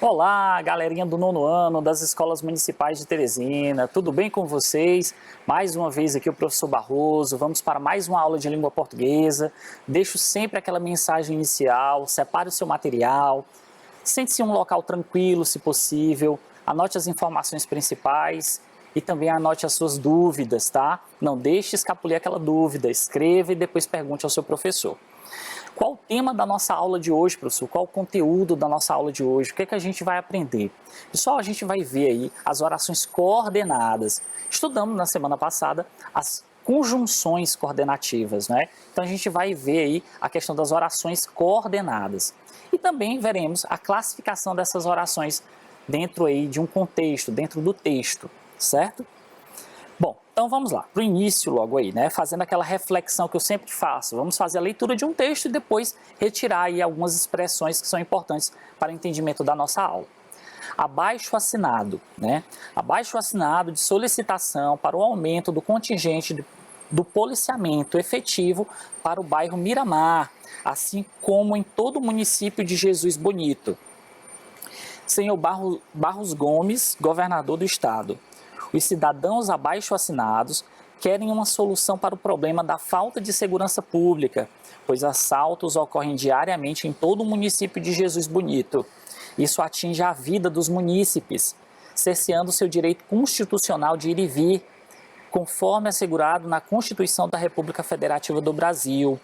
Olá, galerinha do nono ano das escolas municipais de Teresina, tudo bem com vocês? Mais uma vez aqui o professor Barroso, vamos para mais uma aula de língua portuguesa. Deixo sempre aquela mensagem inicial, separe o seu material, sente-se em um local tranquilo, se possível, anote as informações principais e também anote as suas dúvidas, tá? Não deixe escapulir aquela dúvida, escreva e depois pergunte ao seu professor. Qual o tema da nossa aula de hoje, professor? Qual o conteúdo da nossa aula de hoje? O que é que a gente vai aprender? Pessoal, a gente vai ver aí as orações coordenadas. Estudamos na semana passada as conjunções coordenativas, né? Então a gente vai ver aí a questão das orações coordenadas. E também veremos a classificação dessas orações dentro aí de um contexto, dentro do texto, certo? Bom, então vamos lá, para o início logo aí, né? Fazendo aquela reflexão que eu sempre faço. Vamos fazer a leitura de um texto e depois retirar aí algumas expressões que são importantes para o entendimento da nossa aula. Abaixo assinado, né? Abaixo assinado de solicitação para o aumento do contingente do policiamento efetivo para o bairro Miramar, assim como em todo o município de Jesus Bonito. Senhor Barros Gomes, governador do estado. Os cidadãos abaixo assinados querem uma solução para o problema da falta de segurança pública, pois assaltos ocorrem diariamente em todo o município de Jesus Bonito. Isso atinge a vida dos munícipes, cerceando seu direito constitucional de ir e vir, conforme assegurado na Constituição da República Federativa do Brasil.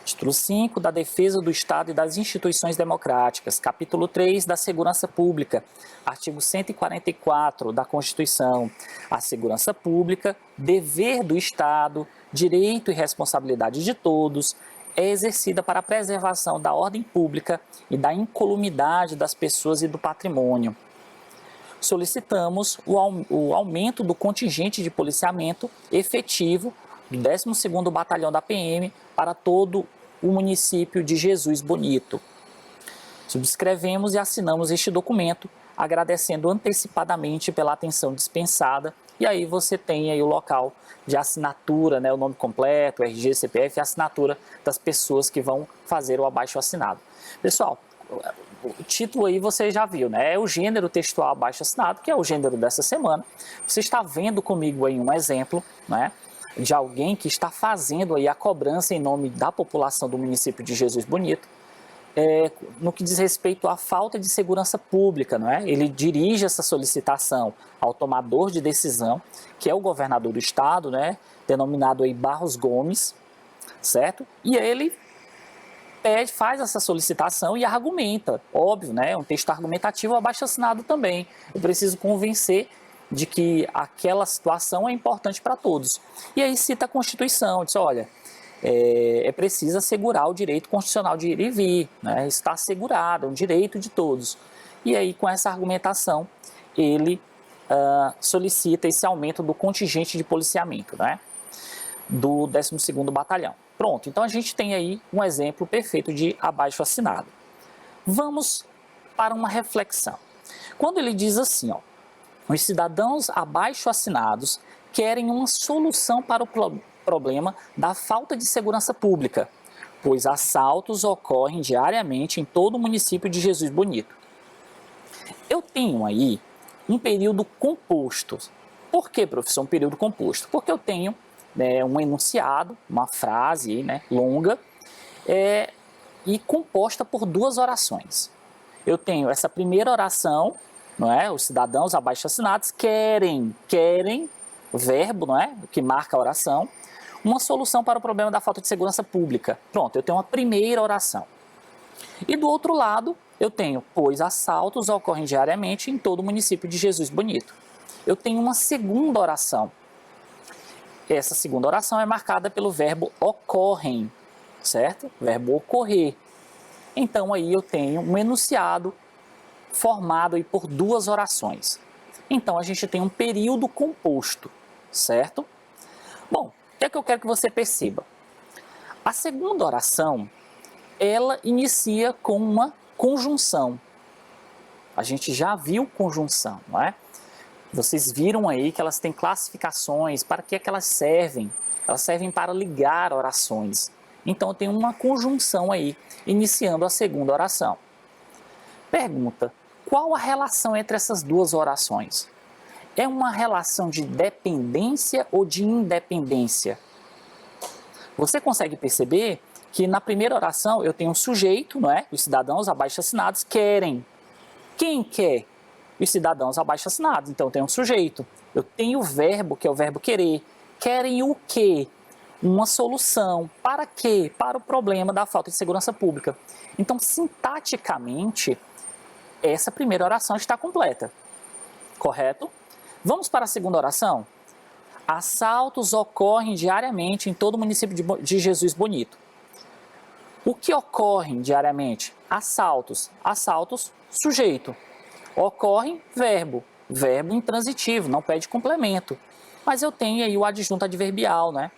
Título 5 da Defesa do Estado e das Instituições Democráticas, capítulo 3 da Segurança Pública, artigo 144 da Constituição. A segurança pública, dever do Estado, direito e responsabilidade de todos, é exercida para a preservação da ordem pública e da incolumidade das pessoas e do patrimônio. Solicitamos o aumento do contingente de policiamento efetivo do 12º Batalhão da PM para todo o município de Jesus Bonito. Subscrevemos e assinamos este documento, agradecendo antecipadamente pela atenção dispensada. E aí você tem aí o local de assinatura, né, o nome completo, RG, CPF e assinatura das pessoas que vão fazer o abaixo assinado. Pessoal, o título aí você já viu, né? É o gênero textual abaixo assinado, que é o gênero dessa semana. Você está vendo comigo aí um exemplo, né, de alguém que está fazendo aí a cobrança em nome da população do município de Jesus Bonito, no que diz respeito à falta de segurança pública, não é? Ele dirige essa solicitação ao tomador de decisão, que é o governador do estado, né, denominado aí Barros Gomes, certo? E ele faz essa solicitação e argumenta, óbvio, né? É um texto argumentativo abaixo assinado também. Eu preciso convencer de que aquela situação é importante para todos. E aí cita a Constituição, diz, olha, é preciso assegurar o direito constitucional de ir e vir, né? Está assegurado, é um direito de todos. E aí, com essa argumentação, ele solicita esse aumento do contingente de policiamento, né, do 12º Batalhão. Pronto, então a gente tem aí um exemplo perfeito de abaixo assinado. Vamos para uma reflexão. Quando ele diz assim, ó, os cidadãos abaixo assinados querem uma solução para o problema da falta de segurança pública, pois assaltos ocorrem diariamente em todo o município de Jesus Bonito. Eu tenho aí um período composto. Por que, professor, um período composto? Porque eu tenho um enunciado, uma frase, né, longa, e composta por duas orações. Eu tenho essa primeira oração, não é? Os cidadãos abaixo assinados querem, o verbo, não é? Que marca a oração, uma solução para o problema da falta de segurança pública. Pronto, eu tenho uma primeira oração. E do outro lado, eu tenho, pois assaltos ocorrem diariamente em todo o município de Jesus Bonito. Eu tenho uma segunda oração. Essa segunda oração é marcada pelo verbo ocorrem, certo? Verbo ocorrer. Então aí eu tenho um enunciado formado aí por duas orações. Então a gente tem um período composto, certo? Bom, o que é que eu quero que você perceba? A segunda oração, ela inicia com uma conjunção. A gente já viu conjunção, não é? Vocês viram aí que elas têm classificações, para que é que elas servem? Elas servem para ligar orações. Então tem uma conjunção aí, iniciando a segunda oração. Pergunta, Qual a relação entre essas duas orações? É uma relação de dependência ou de independência? Você consegue perceber que na primeira oração eu tenho um sujeito, não é? Os cidadãos abaixo-assinados querem. Quem quer? Os cidadãos abaixo-assinados. Então eu tenho um sujeito. Eu tenho o verbo, que é o verbo querer. Querem o quê? Uma solução. Para quê? Para o problema da falta de segurança pública. Então, sintaticamente, essa primeira oração está completa. Correto? Vamos para a segunda oração? Assaltos ocorrem diariamente em todo o município de Jesus Bonito. O que ocorrem diariamente? Assaltos. Assaltos, sujeito. Ocorrem, verbo. Verbo intransitivo, não pede complemento. Mas eu tenho aí o adjunto adverbial, né?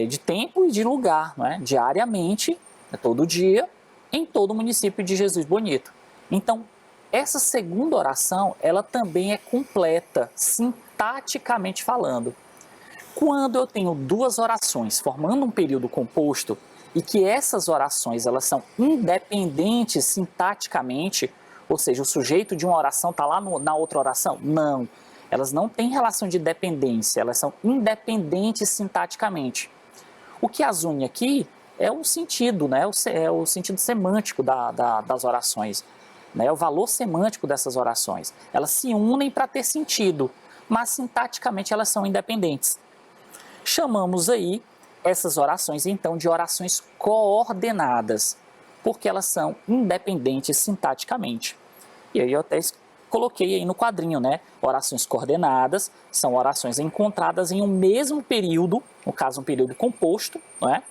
De tempo e de lugar, né? Diariamente, todo dia, em todo o município de Jesus Bonito. Então, essa segunda oração, ela também é completa, sintaticamente falando. Quando eu tenho duas orações formando um período composto e que essas orações elas são independentes sintaticamente, ou seja, o sujeito de uma oração está lá na outra oração? Não, elas não têm relação de dependência, elas são independentes sintaticamente. O que as une aqui é o sentido, né? É o sentido semântico das orações. Né, o valor semântico dessas orações. Elas se unem para ter sentido, mas sintaticamente elas são independentes. Chamamos aí essas orações, então, de orações coordenadas, porque elas são independentes sintaticamente. E aí eu até coloquei aí no quadrinho, né? Orações coordenadas são orações encontradas em um mesmo período, no caso um período composto, não é?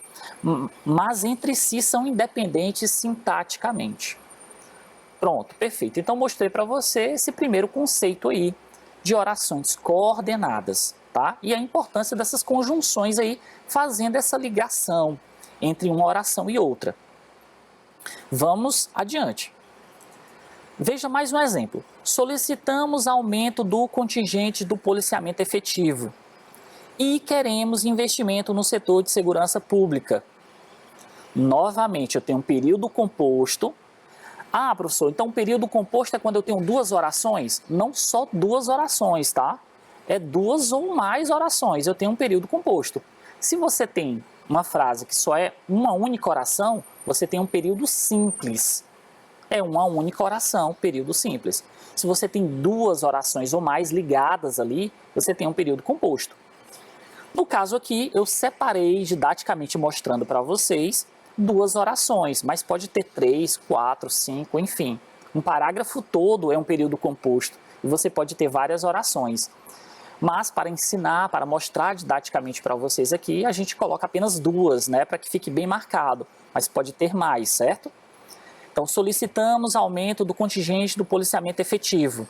Mas entre si são independentes sintaticamente. Pronto, perfeito. Então mostrei para você esse primeiro conceito aí de orações coordenadas, tá? E a importância dessas conjunções aí, fazendo essa ligação entre uma oração e outra. Vamos adiante. Veja mais um exemplo. Solicitamos aumento do contingente do policiamento efetivo e queremos investimento no setor de segurança pública. Novamente, eu tenho um período composto. Ah, professor, então o período composto é quando eu tenho duas orações? Não só duas orações, tá? É duas ou mais orações, eu tenho um período composto. Se você tem uma frase que só é uma única oração, você tem um período simples. É uma única oração, período simples. Se você tem duas orações ou mais ligadas ali, você tem um período composto. No caso aqui, eu separei didaticamente mostrando para vocês duas orações, mas pode ter 3, 4, 5, enfim. Um parágrafo todo é um período composto e você pode ter várias orações. Mas para ensinar, para mostrar didaticamente para vocês aqui, a gente coloca apenas duas, né, para que fique bem marcado, mas pode ter mais, certo? Então, solicitamos aumento do contingente do policiamento efetivo,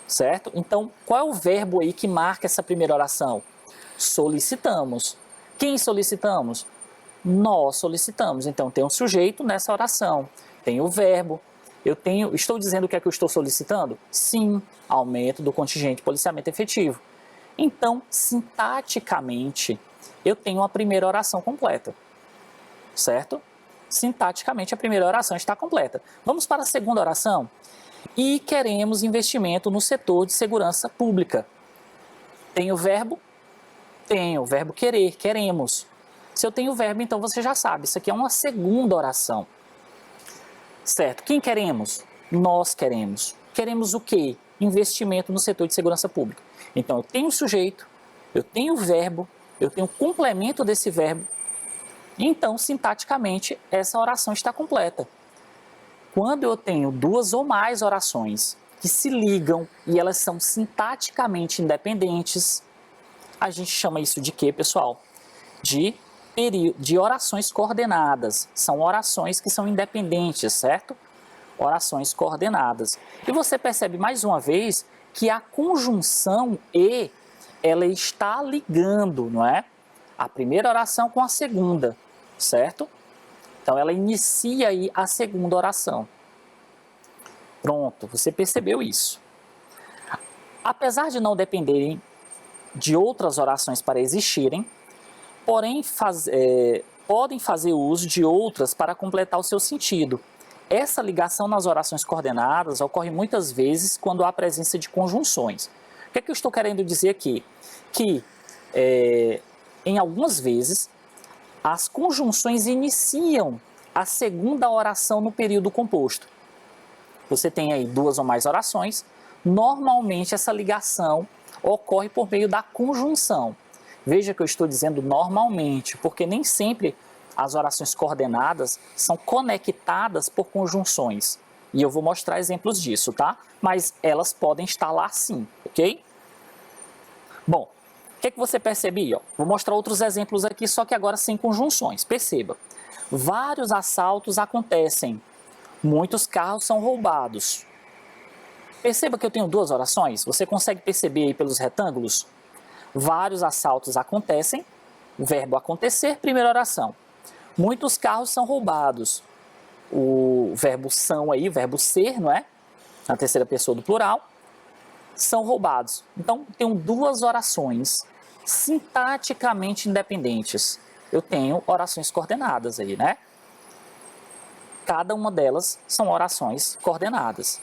certo? Então, qual é o verbo aí que marca essa primeira oração? Solicitamos. Quem solicitamos? Nós solicitamos. Então, tem um sujeito nessa oração, tem o verbo. Estou dizendo o que é que eu estou solicitando? Sim, aumento do contingente de policiamento efetivo. Então, sintaticamente, eu tenho a primeira oração completa, certo? Sintaticamente, a primeira oração está completa. Vamos para a segunda oração? E queremos investimento no setor de segurança pública. Tem o verbo? Tem o verbo querer, queremos. Se eu tenho o verbo, então você já sabe, isso aqui é uma segunda oração. Certo, quem queremos? Nós queremos. Queremos o quê? Investimento no setor de segurança pública. Então, eu tenho o sujeito, eu tenho o verbo, eu tenho o complemento desse verbo. Então, sintaticamente, essa oração está completa. Quando eu tenho duas ou mais orações que se ligam e elas são sintaticamente independentes, a gente chama isso de quê, pessoal? De orações coordenadas. São orações que são independentes, certo? Orações coordenadas. E você percebe mais uma vez que a conjunção e, ela está ligando, não é? A primeira oração com a segunda, certo? Então ela inicia aí a segunda oração. Pronto, você percebeu isso. Apesar de não dependerem de outras orações para existirem, porém podem fazer uso de outras para completar o seu sentido. Essa ligação nas orações coordenadas ocorre muitas vezes quando há presença de conjunções. O que é que eu estou querendo dizer aqui? Que, em algumas vezes, as conjunções iniciam a segunda oração no período composto. Você tem aí duas ou mais orações, normalmente essa ligação ocorre por meio da conjunção. Veja que eu estou dizendo normalmente, porque nem sempre as orações coordenadas são conectadas por conjunções. E eu vou mostrar exemplos disso, tá? Mas elas podem estar lá sim, ok? Bom, o que você percebeu? Vou mostrar outros exemplos aqui, só que agora sem conjunções. Perceba, vários assaltos acontecem, muitos carros são roubados. Perceba que eu tenho duas orações, você consegue perceber aí pelos retângulos? Vários assaltos acontecem, o verbo acontecer, primeira oração. Muitos carros são roubados, o verbo são aí, o verbo ser, não é? Na terceira pessoa do plural, são roubados. Então, tenho duas orações sintaticamente independentes. Eu tenho orações coordenadas aí, né? Cada uma delas são orações coordenadas.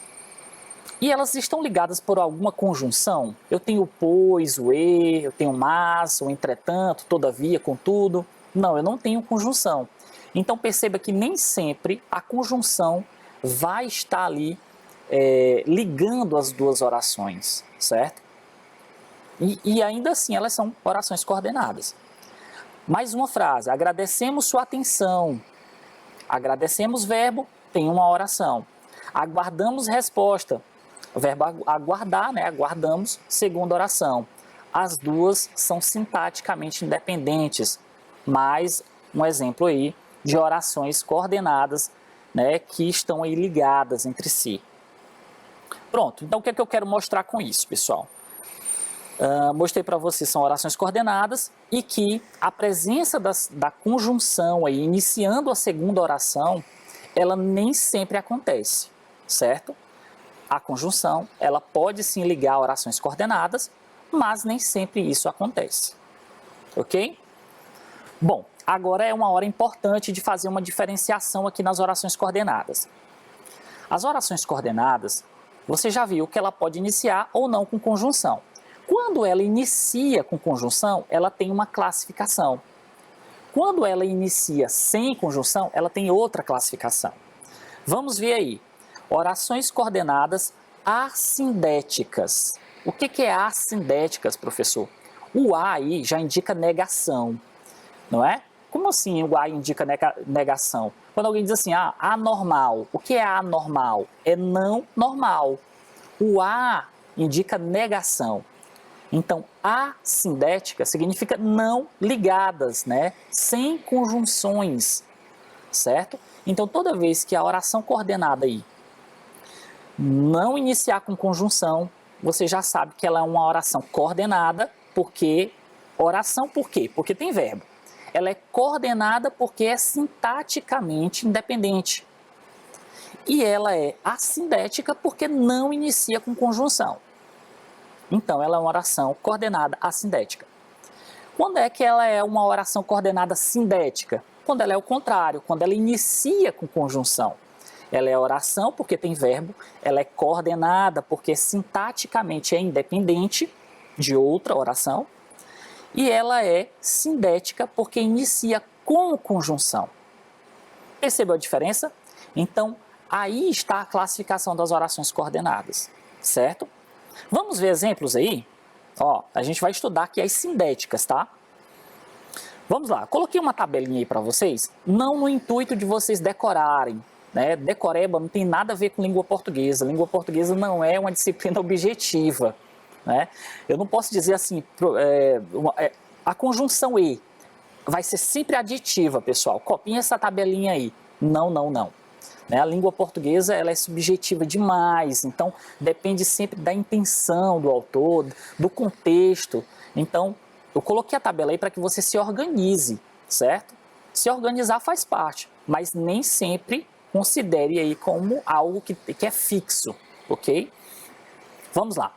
E elas estão ligadas por alguma conjunção? Eu tenho o pois, o e, eu tenho o mas, o entretanto, todavia, contudo. Não, eu não tenho conjunção. Então perceba que nem sempre a conjunção vai estar ali ligando as duas orações, certo? E ainda assim elas são orações coordenadas. Mais uma frase, agradecemos sua atenção. Agradecemos verbo, tem uma oração. Aguardamos resposta. O verbo aguardar, né? Aguardamos, segunda oração. As duas são sintaticamente independentes, mas um exemplo aí de orações coordenadas, né, que estão aí ligadas entre si. Pronto, então o que é que eu quero mostrar com isso, pessoal? Mostrei para vocês, são orações coordenadas e que a presença da conjunção aí, iniciando a segunda oração, ela nem sempre acontece, certo? A conjunção, ela pode sim ligar orações coordenadas, mas nem sempre isso acontece, ok? Bom, agora é uma hora importante de fazer uma diferenciação aqui nas orações coordenadas. As orações coordenadas, você já viu que ela pode iniciar ou não com conjunção. Quando ela inicia com conjunção, ela tem uma classificação. Quando ela inicia sem conjunção, ela tem outra classificação. Vamos ver aí. Orações coordenadas assindéticas. O que é assindéticas, professor? O A aí já indica negação, não é? Como assim o A indica negação? Quando alguém diz assim, anormal. O que é anormal? É não normal. O A indica negação. Então, assindética significa não ligadas, né? Sem conjunções, certo? Então, toda vez que a oração coordenada aí não iniciar com conjunção, você já sabe que ela é uma oração coordenada, porque... Oração por quê? Porque tem verbo. Ela é coordenada porque é sintaticamente independente. E ela é assindética porque não inicia com conjunção. Então, ela é uma oração coordenada assindética. Quando é que ela é uma oração coordenada sindética? Quando ela é o contrário, quando ela inicia com conjunção. Ela é oração porque tem verbo, ela é coordenada porque sintaticamente é independente de outra oração, e ela é sindética porque inicia com conjunção. Percebeu a diferença? Então, aí está a classificação das orações coordenadas, certo? Vamos ver exemplos aí? Ó, a gente vai estudar aqui as sindéticas, tá? Vamos lá, coloquei uma tabelinha aí para vocês, não no intuito de vocês decorarem, né? Decoreba não tem nada a ver com língua portuguesa. Língua portuguesa não é uma disciplina objetiva, né? Eu não posso dizer assim, a conjunção e vai ser sempre aditiva, pessoal. Copiem essa tabelinha aí. Não, não, não. Né? A língua portuguesa ela é subjetiva demais, então depende sempre da intenção do autor, do contexto. Então, eu coloquei a tabela aí para que você se organize, certo? Se organizar faz parte, mas nem sempre considere aí como algo que é fixo, ok? Vamos lá.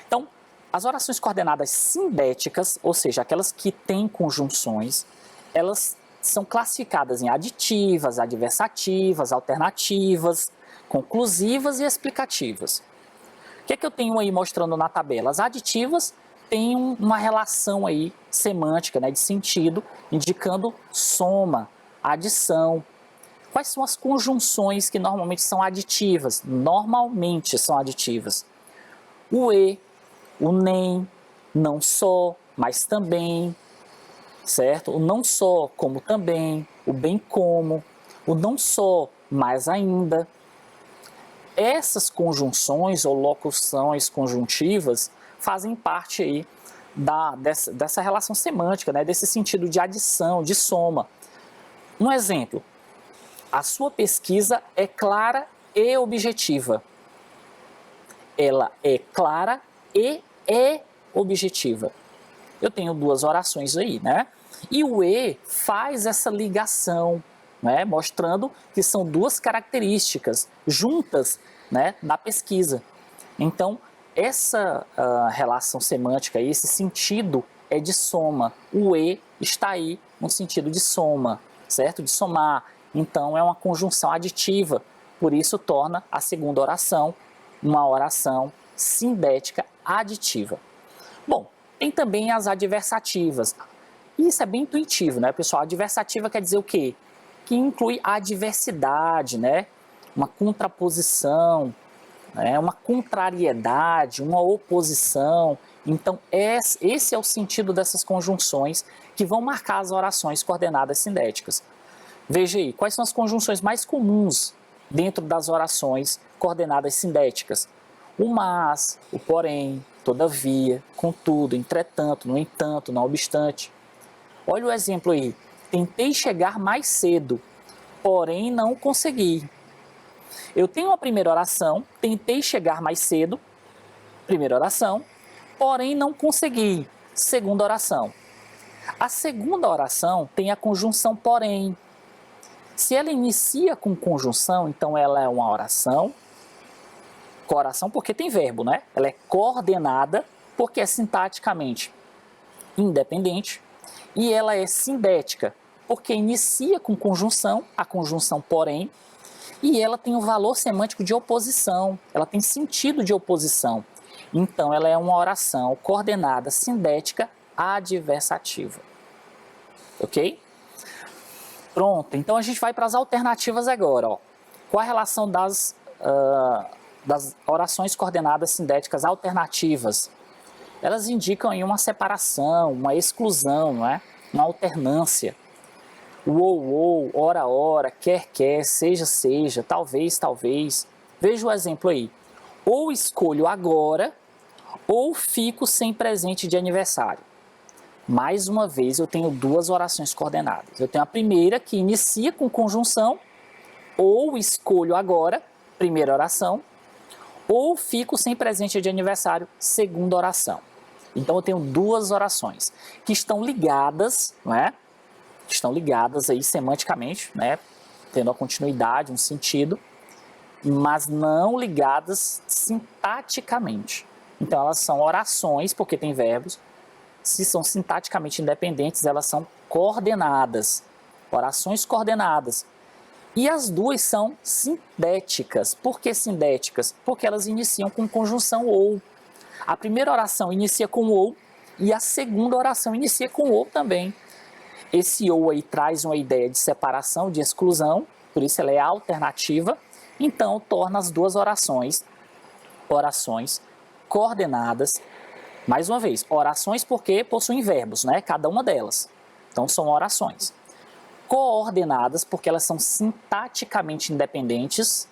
Então, as orações coordenadas sindéticas, ou seja, aquelas que têm conjunções, elas são classificadas em aditivas, adversativas, alternativas, conclusivas e explicativas. O que é que eu tenho aí mostrando na tabela? As aditivas têm uma relação aí semântica, né, de sentido, indicando soma, adição. Quais são as conjunções que normalmente são aditivas? Normalmente são aditivas. O e, o nem, não só, mas também, certo? O não só, como também, o bem como, o não só, mais ainda. Essas conjunções ou locuções conjuntivas fazem parte aí dessa relação semântica, né? Desse sentido de adição, de soma. Um exemplo, a sua pesquisa é clara e objetiva. Ela é clara e é objetiva. Eu tenho duas orações aí, né? E o e faz essa ligação, né? Mostrando que são duas características juntas, né, na pesquisa. Então, essa relação semântica, esse sentido é de soma. O e está aí no sentido de soma, certo? De somar. Então, é uma conjunção aditiva. Por isso, torna a segunda oração uma oração sindética aditiva. Bom, tem também as adversativas. Isso é bem intuitivo, né, pessoal? Adversativa quer dizer o quê? Que inclui a adversidade, né? Uma contraposição, né? Uma contrariedade, uma oposição. Então, esse é o sentido dessas conjunções que vão marcar as orações coordenadas sindéticas. Veja aí, quais são as conjunções mais comuns dentro das orações coordenadas sindéticas? O mas, o porém, todavia, contudo, entretanto, no entanto, não obstante. Olha o exemplo aí. Tentei chegar mais cedo, porém não consegui. Eu tenho uma primeira oração, tentei chegar mais cedo, primeira oração, porém não consegui, segunda oração. A segunda oração tem a conjunção porém. Se ela inicia com conjunção, então ela é uma oração, coração porque tem verbo, né? Ela é coordenada porque é sintaticamente independente e ela é sindética porque inicia com conjunção, a conjunção porém, e ela tem um valor semântico de oposição, ela tem sentido de oposição. Então ela é uma oração coordenada sindética adversativa. Ok? Pronto, então a gente vai para as alternativas agora. Ó. Qual a relação das orações coordenadas sindéticas alternativas? Elas indicam aí uma separação, uma exclusão, não é? Uma alternância. Ou, ora, quer, seja, talvez. Veja o exemplo aí. Ou escolho agora, ou fico sem presente de aniversário. Mais uma vez, eu tenho duas orações coordenadas. Eu tenho a primeira, que inicia com conjunção, ou escolho agora, primeira oração, ou fico sem presente de aniversário, segunda oração. Então, eu tenho duas orações que estão ligadas, não é? Estão ligadas aí semanticamente, né? Tendo a continuidade, um sentido, mas não ligadas sintaticamente. Então, elas são orações, porque tem verbos. Se são sintaticamente independentes, elas são coordenadas, orações coordenadas. E as duas são sindéticas. Por que sindéticas? Porque elas iniciam com conjunção ou. A primeira oração inicia com ou e a segunda oração inicia com ou também. Esse ou aí traz uma ideia de separação, de exclusão, por isso ela é alternativa. Então, torna as duas orações coordenadas. Mais uma vez, orações porque possuem verbos, né? Cada uma delas. Então, são orações. Coordenadas porque elas são sintaticamente independentes,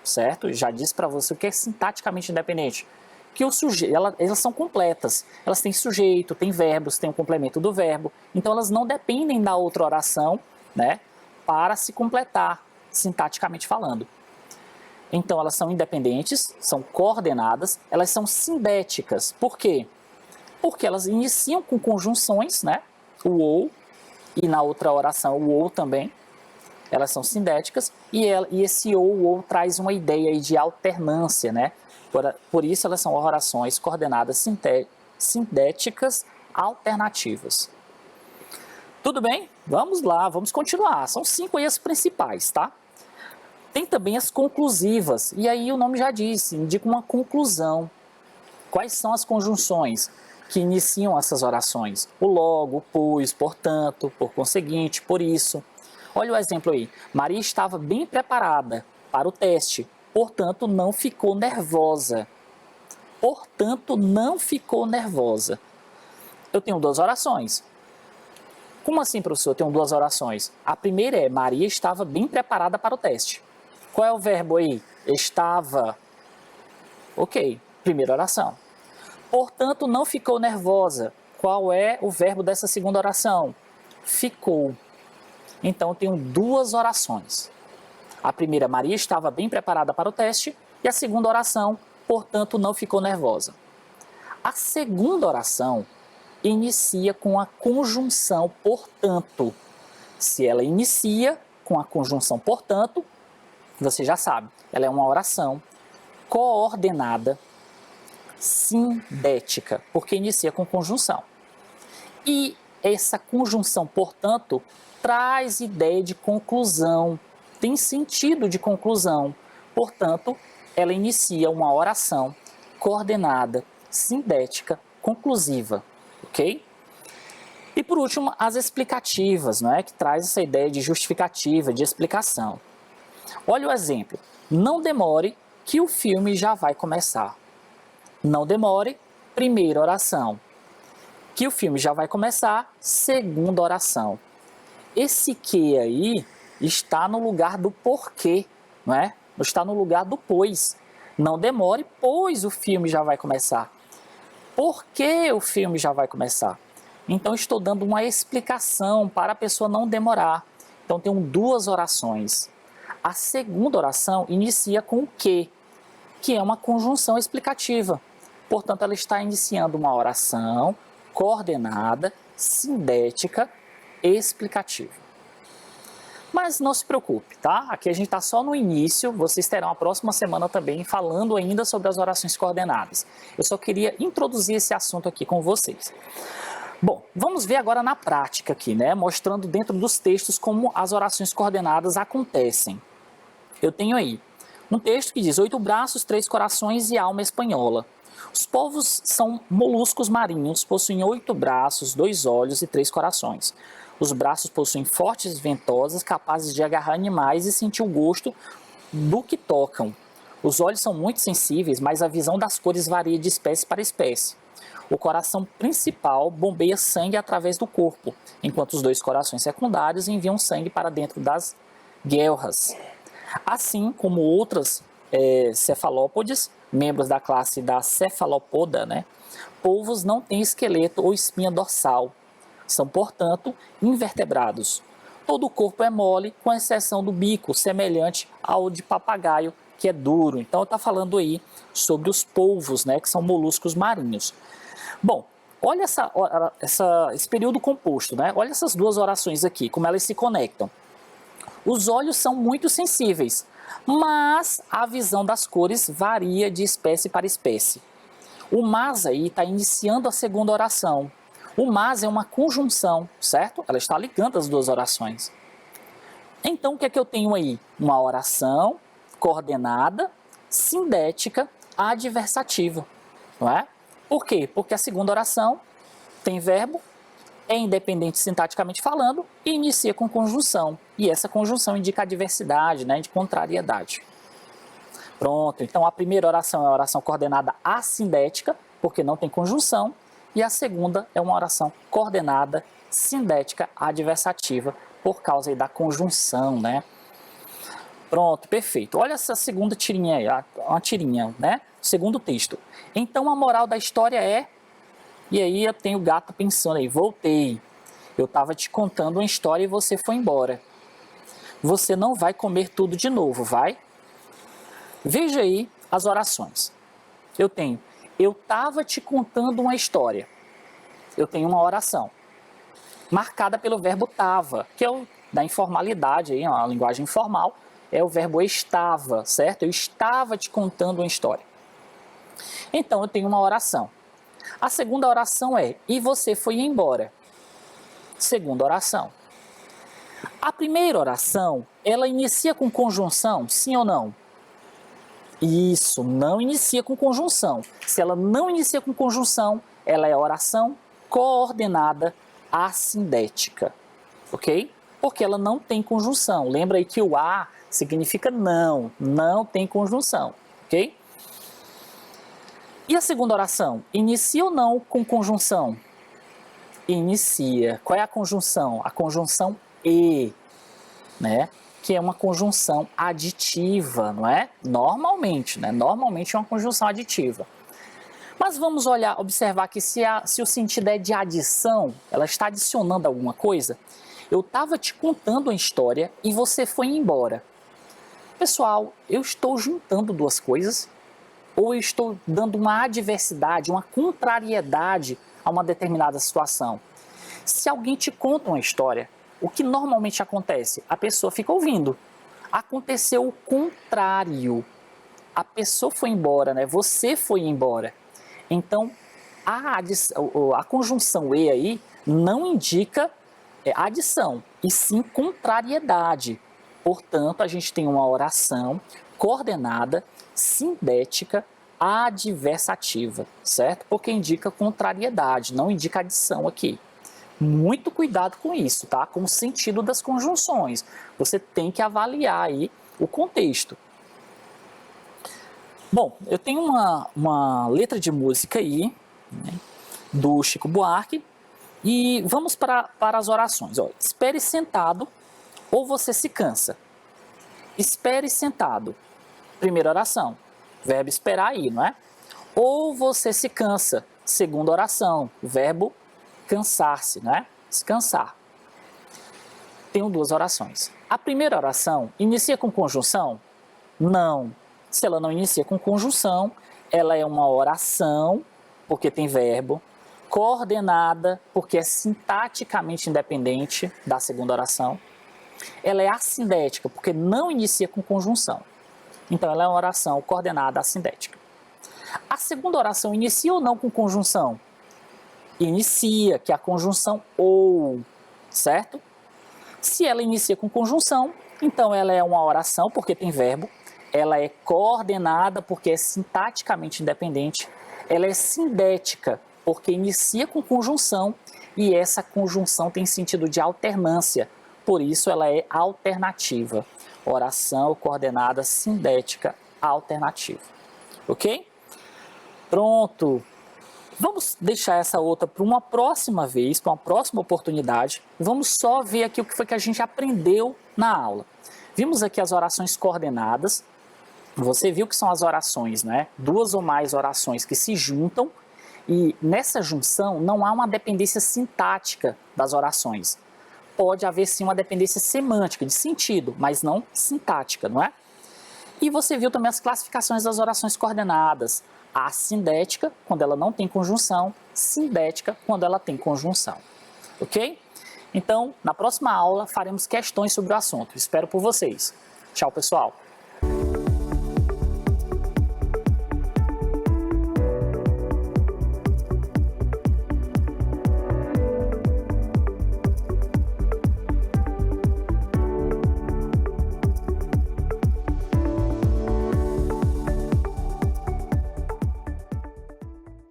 certo? Já disse para você o que é sintaticamente independente. Que o sujeito, elas são completas. Elas têm sujeito, têm verbos, têm o complemento do verbo. Então, elas não dependem da outra oração, né? Para se completar, sintaticamente falando. Então, elas são independentes, são coordenadas, elas são sindéticas. Por quê? Porque elas iniciam com conjunções, né? O ou, e na outra oração o ou também. Elas são sindéticas e esse ou traz uma ideia aí de alternância, né? Por isso elas são orações coordenadas sindéticas alternativas. Tudo bem? Vamos lá, vamos continuar. São 5 aí as principais, tá? Tem também as conclusivas, e aí o nome já disse, indica uma conclusão. Quais são as conjunções que iniciam essas orações? O logo, o pois, portanto, por conseguinte, por isso. Olha o exemplo aí. Maria estava bem preparada para o teste, portanto não ficou nervosa. Portanto não ficou nervosa. Eu tenho 2 orações. Como assim, professor? Eu tenho 2 orações. A primeira é Maria estava bem preparada para o teste. Qual é o verbo aí? Estava. Ok, primeira oração. Portanto, não ficou nervosa. Qual é o verbo dessa segunda oração? Ficou. Então, eu tenho 2 orações. A primeira, Maria estava bem preparada para o teste. E a segunda oração, portanto, não ficou nervosa. A segunda oração inicia com a conjunção portanto. Se ela inicia com a conjunção portanto, você já sabe, ela é uma oração coordenada, sindética, porque inicia com conjunção. E essa conjunção, portanto, traz ideia de conclusão, tem sentido de conclusão. Portanto, ela inicia uma oração coordenada, sindética, conclusiva, ok? E por último, as explicativas, não é? Que traz essa ideia de justificativa, de explicação. Olha o exemplo. Não demore que o filme já vai começar. Não demore, primeira oração. Que o filme já vai começar, segunda oração. Esse que aí está no lugar do porquê, não é? Está no lugar do pois. Não demore, pois o filme já vai começar. Por que o filme já vai começar? Então, estou dando uma explicação para a pessoa não demorar. Então, tenho 2 orações. A segunda oração inicia com o que é uma conjunção explicativa. Portanto, ela está iniciando uma oração coordenada, sindética, explicativa. Mas não se preocupe, tá? Aqui a gente está só no início, vocês terão a próxima semana também falando ainda sobre as orações coordenadas. Eu só queria introduzir esse assunto aqui com vocês. Bom, vamos ver agora na prática aqui, né? Mostrando dentro dos textos como as orações coordenadas acontecem. Eu tenho aí um texto que diz 8 braços, 3 corações e alma espanhola. Os povos são moluscos marinhos, possuem 8 braços, 2 olhos e 3 corações. Os braços possuem fortes ventosas, capazes de agarrar animais e sentir o gosto do que tocam. Os olhos são muito sensíveis, mas a visão das cores varia de espécie para espécie. O coração principal bombeia sangue através do corpo, enquanto os 2 corações secundários enviam sangue para dentro das guelras. Assim como outras cefalópodes, membros da classe da cefalopoda, né? Polvos não têm esqueleto ou espinha dorsal. São, portanto, invertebrados. Todo o corpo é mole, com exceção do bico, semelhante ao de papagaio, que é duro. Então, está falando aí sobre os polvos, né? Que são moluscos marinhos. Bom, olha esse período composto, né? Olha essas 2 orações aqui, como elas se conectam. Os olhos são muito sensíveis, mas a visão das cores varia de espécie para espécie. O mas aí está iniciando a segunda oração. O mas é uma conjunção, certo? Ela está ligando as 2 orações. Então, o que é que eu tenho aí? Uma oração coordenada, sindética, adversativa, não é? Por quê? Porque a segunda oração tem verbo, é independente sintaticamente falando e inicia com conjunção. E essa conjunção indica adversidade, né, de contrariedade. Pronto, então a primeira oração é a oração coordenada assindética, porque não tem conjunção, e a segunda é uma oração coordenada sindética adversativa, por causa aí da conjunção, né? Pronto, perfeito. Olha essa segunda tirinha aí, uma tirinha, né? Segundo texto. Então a moral da história é... E aí eu tenho o gato pensando aí, voltei. Eu estava te contando uma história e você foi embora. Você não vai comer tudo de novo, vai? Veja aí as orações. Eu tenho, eu estava te contando uma história. Eu tenho uma oração marcada pelo verbo tava, que é o da informalidade, aí, uma linguagem informal, é o verbo estava, certo? Eu estava te contando uma história. Então eu tenho uma oração. A segunda oração é, e você foi embora. Segunda oração. A primeira oração, ela inicia com conjunção, sim ou não? Isso, não inicia com conjunção. Se ela não inicia com conjunção, ela é oração coordenada assindética, ok? Porque ela não tem conjunção. Lembra aí que o a significa não, não tem conjunção, ok? E a segunda oração, inicia ou não com conjunção? Inicia. Qual é a conjunção? A conjunção e, né? Que é uma conjunção aditiva, não é? Normalmente, né? Normalmente é uma conjunção aditiva. Mas vamos observar que se o sentido é de adição, ela está adicionando alguma coisa. Eu estava te contando uma história e você foi embora. Pessoal, eu estou juntando duas coisas ou eu estou dando uma adversidade, uma contrariedade a uma determinada situação? Se alguém te conta uma história, o que normalmente acontece? A pessoa fica ouvindo. Aconteceu o contrário. A pessoa foi embora, né? Você foi embora. Então, a conjunção e aí não indica adição, e sim contrariedade. Portanto, a gente tem uma oração coordenada, sindética, adversativa, certo? Porque indica contrariedade, não indica adição aqui. Muito cuidado com isso, tá? Com o sentido das conjunções. Você tem que avaliar aí o contexto. Bom, eu tenho uma letra de música aí, né, do Chico Buarque, e vamos para as orações. Ó, espere sentado ou você se cansa. Espere sentado. Primeira oração. Verbo esperar aí, não é? Ou você se cansa. Segunda oração. Verbo cansar-se, não é? Se cansar. Tenho duas orações. A primeira oração inicia com conjunção? Não. Se ela não inicia com conjunção, ela é uma oração, porque tem verbo, coordenada, porque é sintaticamente independente da segunda oração. Ela é assindética, porque não inicia com conjunção. Então, ela é uma oração coordenada assindética. A segunda oração inicia ou não com conjunção? Inicia, que é a conjunção ou, certo? Se ela inicia com conjunção, então ela é uma oração, porque tem verbo. Ela é coordenada, porque é sintaticamente independente. Ela é sindética, porque inicia com conjunção e essa conjunção tem sentido de alternância. Por isso, ela é alternativa. Oração coordenada sindética alternativa. Ok? Pronto. Vamos deixar essa outra para uma próxima vez, para uma próxima oportunidade. Vamos só ver aqui o que foi que a gente aprendeu na aula. Vimos aqui as orações coordenadas. Você viu que são as orações, né? Duas ou mais orações que se juntam e nessa junção não há uma dependência sintática das orações. Pode haver sim uma dependência semântica, de sentido, mas não sintática, não é? E você viu também as classificações das orações coordenadas. Assindética, quando ela não tem conjunção, sindética, quando ela tem conjunção. Ok? Então, na próxima aula faremos questões sobre o assunto. Espero por vocês. Tchau, pessoal!